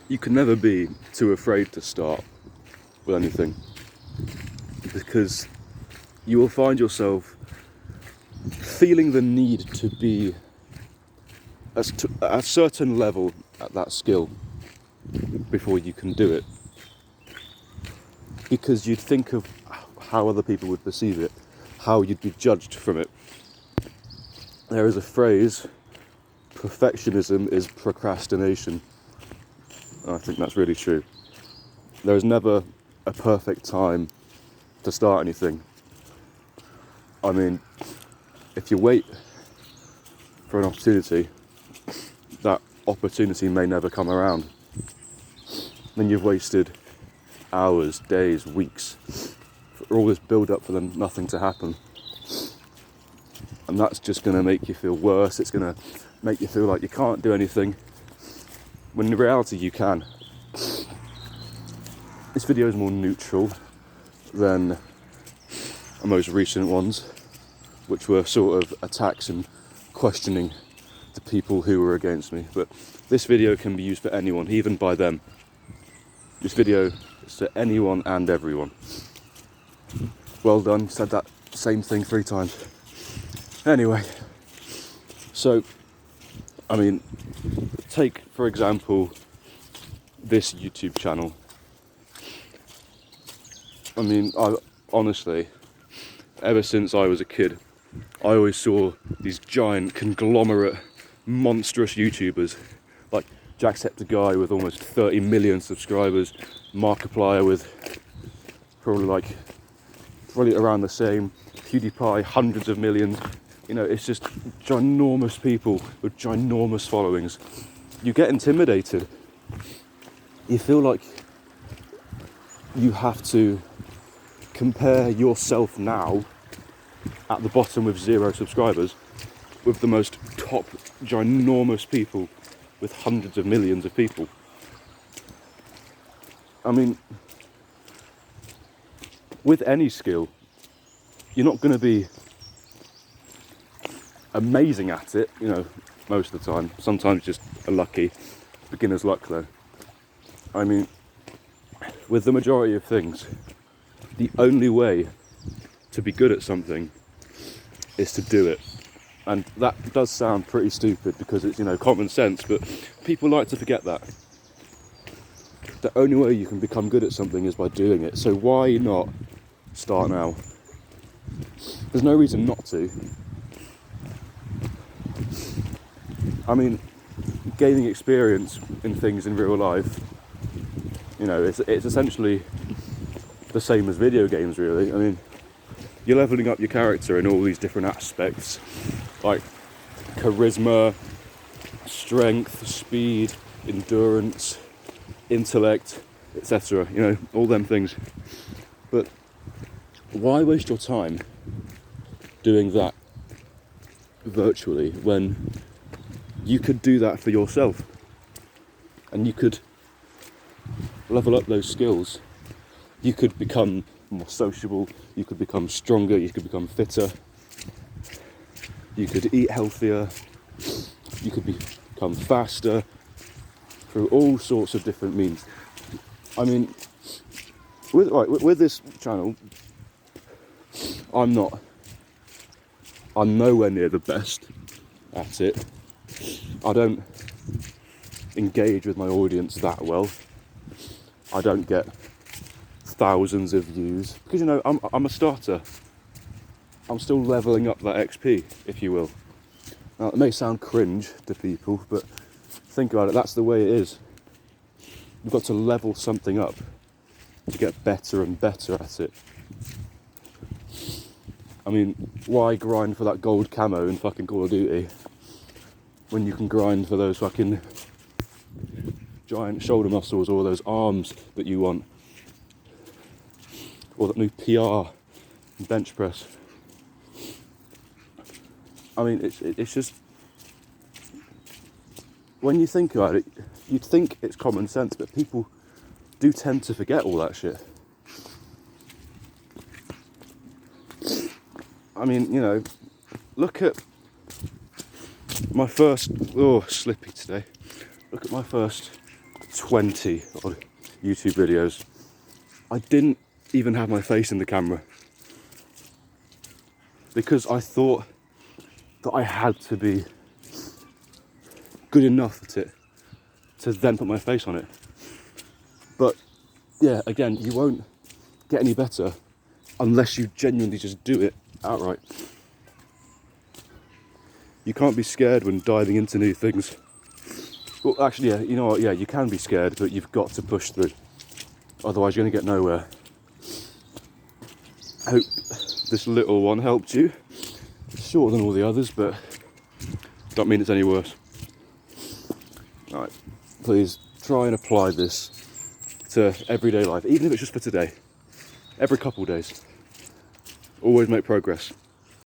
you can never be too afraid to start with anything, because you will find yourself feeling the need to be at a certain level at that skill before you can do it, because you'd think of how other people would perceive it, how you'd be judged from it. There is a phrase, perfectionism is procrastination. And I think that's really true. There is never a perfect time to start anything. I mean, if you wait for an opportunity, that opportunity may never come around. Then you've wasted hours, days, weeks for all this build up for then nothing to happen. And that's just going to make you feel worse. It's going to make you feel like you can't do anything, when in reality you can. This video is more neutral than the most recent ones, which were sort of attacks and questioning the people who were against me. But this video can be used for anyone, even by them. This video is to anyone and everyone. Well done, said that same thing 3 times. Anyway, so, I mean, take, for example, this YouTube channel. I mean, honestly, ever since I was a kid, I always saw these giant, conglomerate, monstrous YouTubers, like Jacksepticeye with almost 30 million subscribers, Markiplier with probably around the same, PewDiePie, hundreds of millions. You know, it's just ginormous people with ginormous followings. You get intimidated. You feel like you have to compare yourself now at the bottom with 0 subscribers with the most top ginormous people with hundreds of millions of people. I mean, with any skill, you're not going to be amazing at it, you know, most of the time. Sometimes just a lucky beginner's luck though. I mean, with the majority of things, the only way to be good at something is to do it. And that does sound pretty stupid because it's, you know, common sense, but people like to forget that. The only way you can become good at something is by doing it. So why not start now? There's no reason not to. I mean, gaining experience in things in real life, you know, it's essentially the same as video games, really. I mean, you're leveling up your character in all these different aspects, like charisma, strength, speed, endurance, intellect, etc. You know, all them things. But why waste your time doing that virtually when you could do that for yourself? And you could level up those skills. You could become more sociable, you could become stronger, you could become fitter, you could eat healthier, you could become faster, through all sorts of different means. I mean, with this channel, I'm nowhere near the best at it. I don't engage with my audience that well. I don't get thousands of views because, you know, I'm a starter. I'm still leveling up that XP, if you will. Now, it may sound cringe to people, but think about it, that's the way it is. You've got to level something up to get better and better at it. I mean, why grind for that gold camo in fucking Call of Duty when you can grind for those fucking giant shoulder muscles or those arms that you want? Or that new PR bench press. I mean, it's just, when you think about it, you'd think it's common sense, but people do tend to forget all that shit. I mean, you know, look at my first, slippy today. Look at my first 20 odd YouTube videos, I didn't even have my face in the camera because I thought that I had to be good enough at it to then put my face on it. But yeah, again, you won't get any better unless you genuinely just do it outright. You can't be scared when diving into new things. Well, actually, yeah, you know what? Yeah, you can be scared, but you've got to push through. Otherwise, you're going to get nowhere. I hope this little one helped you. It's shorter than all the others, but don't mean it's any worse. Alright, please try and apply this to everyday life, even if it's just for today. Every couple of days. Always make progress.